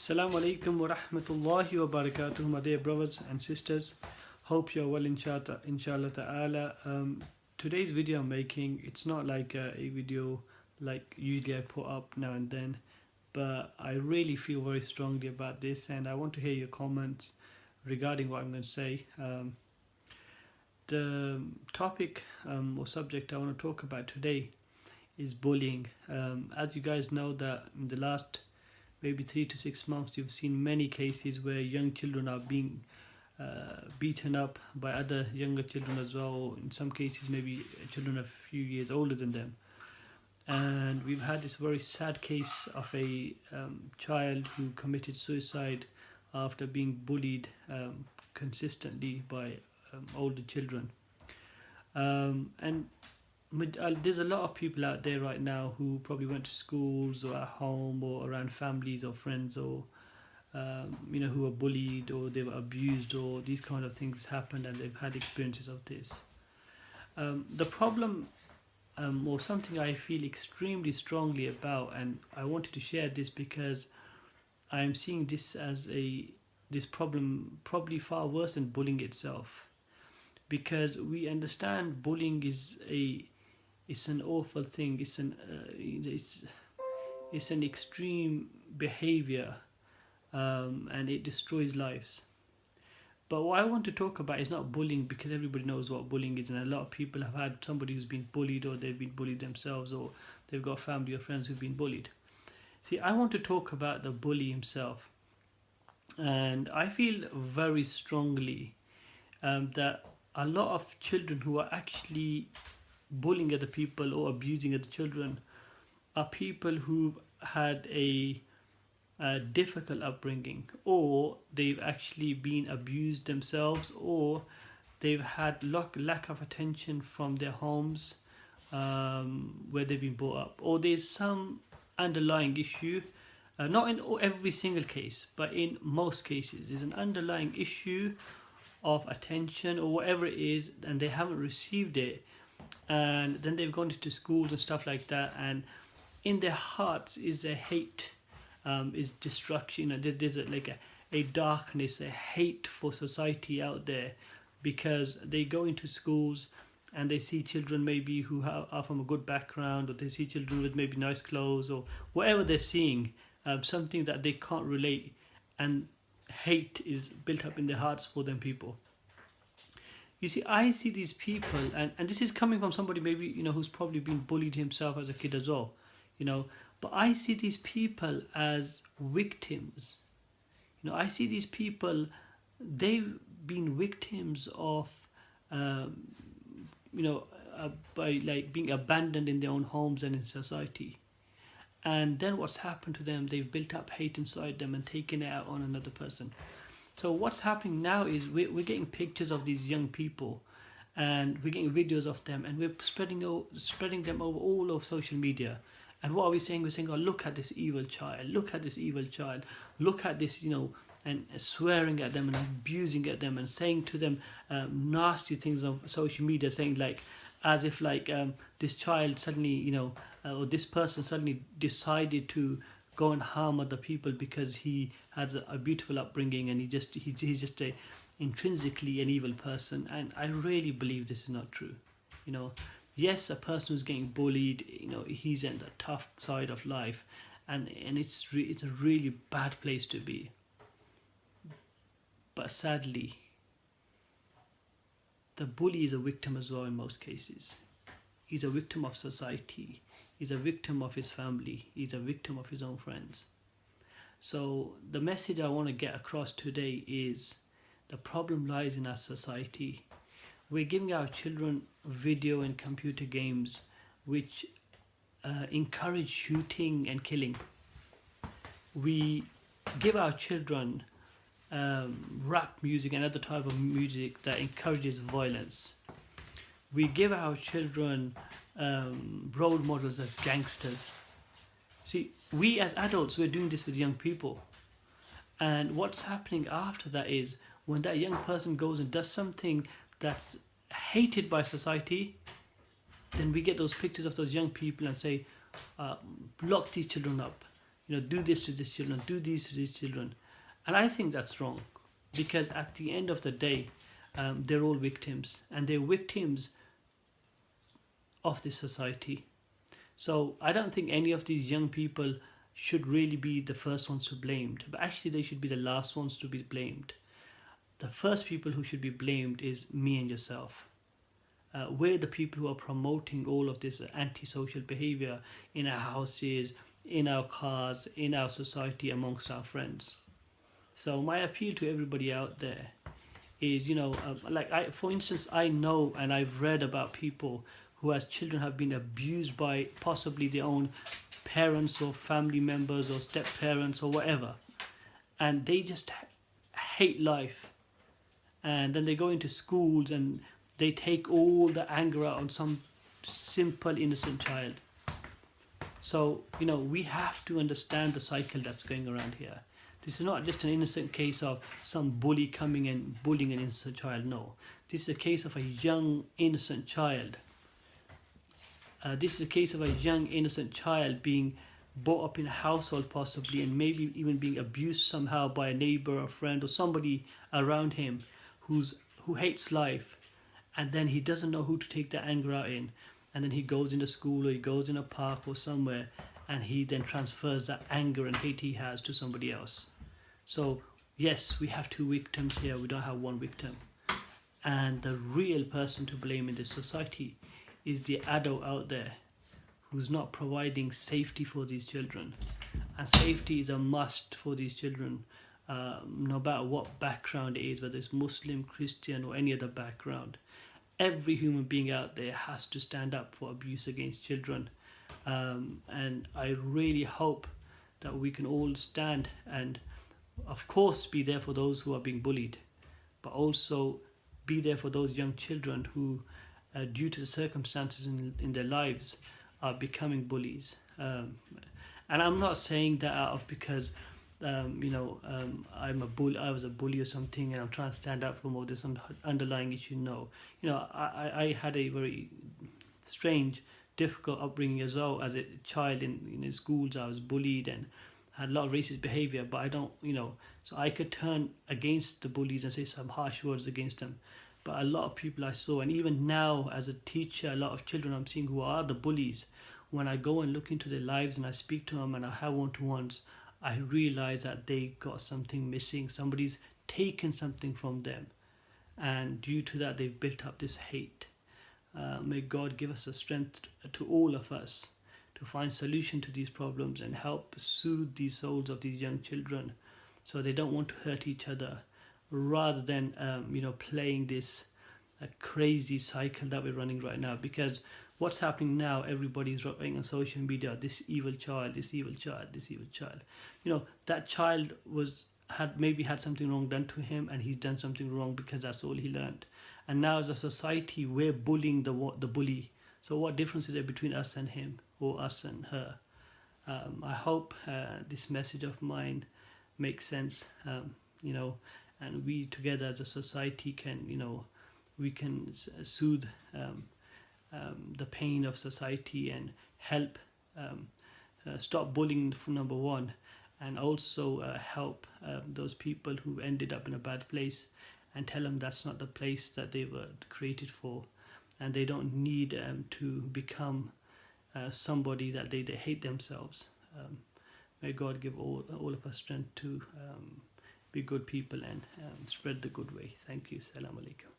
Assalamu alaikum wa rahmatullahi wa barakatuh, my dear brothers and sisters. Hope you're well, inshallah ta'ala. Today's video I'm making, it's not like a video like usually I put up now and then, but I really feel very strongly about this and I want to hear your comments regarding what I'm going to say. The topic or subject I want to talk about today is bullying. As you guys know that in the last maybe 3 to 6 months, you've seen many cases where young children are being beaten up by other younger children as well. In some cases, maybe children a few years older than them. And we've had this very sad case of a child who committed suicide after being bullied consistently by older children. And there's a lot of people out there right now who probably went to schools or at home or around families or friends or who were bullied or they were abused or these kind of things happened and they've had experiences of this. The problem or something I feel extremely strongly about, and I wanted to share this because I'm seeing this as this problem probably far worse than bullying itself, because we understand bullying is it's an awful thing. It's an extreme behavior, and it destroys lives. But what I want to talk about is not bullying, because everybody knows what bullying is, and a lot of people have had somebody who's been bullied, or they've been bullied themselves, or they've got family or friends who've been bullied. See, I want to talk about the bully himself, and I feel very strongly that a lot of children who are actually bullying other people or abusing other children are people who've had a difficult upbringing, or they've actually been abused themselves, or they've had lack of attention from their homes where they've been brought up, or there's some underlying issue. Not in every single case, but in most cases, there's an underlying issue of attention or whatever it is, and they haven't received it, and then they've gone into schools and stuff like that, and in their hearts is a hate, is destruction. There's a darkness, a hate for society out there, because they go into schools and they see children maybe who are from a good background, or they see children with maybe nice clothes or whatever they're seeing, something that they can't relate, and hate is built up in their hearts for them people. You see, I see these people, and this is coming from somebody maybe who's probably been bullied himself as a kid as well, but I see these people as victims. I see these people, they've been victims of by like being abandoned in their own homes and in society. And then what's happened to them, they've built up hate inside them and taken it out on another person. So what's happening now is we're getting pictures of these young people, and we're getting videos of them, and we're spreading them over all of social media. And what are we saying? We're saying, oh, look at this evil child, look at this evil child, look at this, and swearing at them and abusing at them and saying to them nasty things on social media, saying like, as if like this child suddenly, or this person suddenly decided to go and harm other people because he has a beautiful upbringing, and he's just a intrinsically an evil person. And I really believe this is not true. Yes, a person who's getting bullied, he's in the tough side of life, and it's a really bad place to be. But sadly, the bully is a victim as well in most cases. He's a victim of society. He's a victim of his family. He's a victim of his own friends. So the message I want to get across today is the problem lies in our society. We're giving our children video and computer games which encourage shooting and killing. We give our children rap music and other type of music that encourages violence. We give our children role models as gangsters. See, we as adults, we're doing this with young people. And what's happening after that is, when that young person goes and does something that's hated by society, then we get those pictures of those young people and say, lock these children up. do this to these children, do these to these children. And I think that's wrong, because at the end of the day, they're all victims, and they're victims of this society. So I don't think any of these young people should really be the first ones to be blamed, but actually they should be the last ones to be blamed. The first people who should be blamed is me and yourself. We're the people who are promoting all of this antisocial behavior in our houses, in our cars, in our society, amongst our friends. So my appeal to everybody out there is, for instance, I know and I've read about people who, as children, have been abused by possibly their own parents or family members or step parents or whatever, and they just hate life. And then they go into schools and they take all the anger out on some simple innocent child. So we have to understand the cycle that's going around here. This is not just an innocent case of some bully coming and bullying an innocent child. No, this is a case of a young innocent child. This is a case of a young innocent child being brought up in a household possibly, and maybe even being abused somehow by a neighbor or friend or somebody around him who hates life, and then he doesn't know who to take the anger out in, and then he goes into school or he goes in a park or somewhere, and he then transfers that anger and hate he has to somebody else. So yes, we have two victims here, we don't have one victim. And the real person to blame in this society is the adult out there who's not providing safety for these children. And safety is a must for these children, no matter what background it is, whether it's Muslim, Christian, or any other background. Every human being out there has to stand up for abuse against children. And I really hope that we can all stand and, of course, be there for those who are being bullied, but also be there for those young children who, due to the circumstances in their lives, are becoming bullies. And I'm not saying that out of because I'm a bull. I was a bully or something, and I'm trying to stand up for more. There's some underlying issue. No, I had a very strange, difficult upbringing as well. As a child in schools, I was bullied and had a lot of racist behavior. But I don't, so I could turn against the bullies and say some harsh words against them. But a lot of people I saw, and even now as a teacher, a lot of children I'm seeing who are the bullies, when I go and look into their lives and I speak to them and I have one-to-ones, I realize that they got something missing. Somebody's taken something from them, and due to that they've built up this hate. May God give us the strength to all of us to find solution to these problems and help soothe these souls of these young children so they don't want to hurt each other, rather than playing this crazy cycle that we're running right now. Because what's happening now, everybody's writing on social media, this evil child, this evil child, this evil child. That child had something wrong done to him, and he's done something wrong because that's all he learned. And now as a society, we're bullying the bully. So what difference is there between us and him, or us and her? I hope this message of mine makes sense, and we together as a society can, we can soothe the pain of society and help stop bullying, for number one, and also help those people who ended up in a bad place, and tell them that's not the place that they were created for, and they don't need to become somebody that they hate themselves. May God give all of us strength to be good people and spread the good way. Thank you. Assalamu alaikum.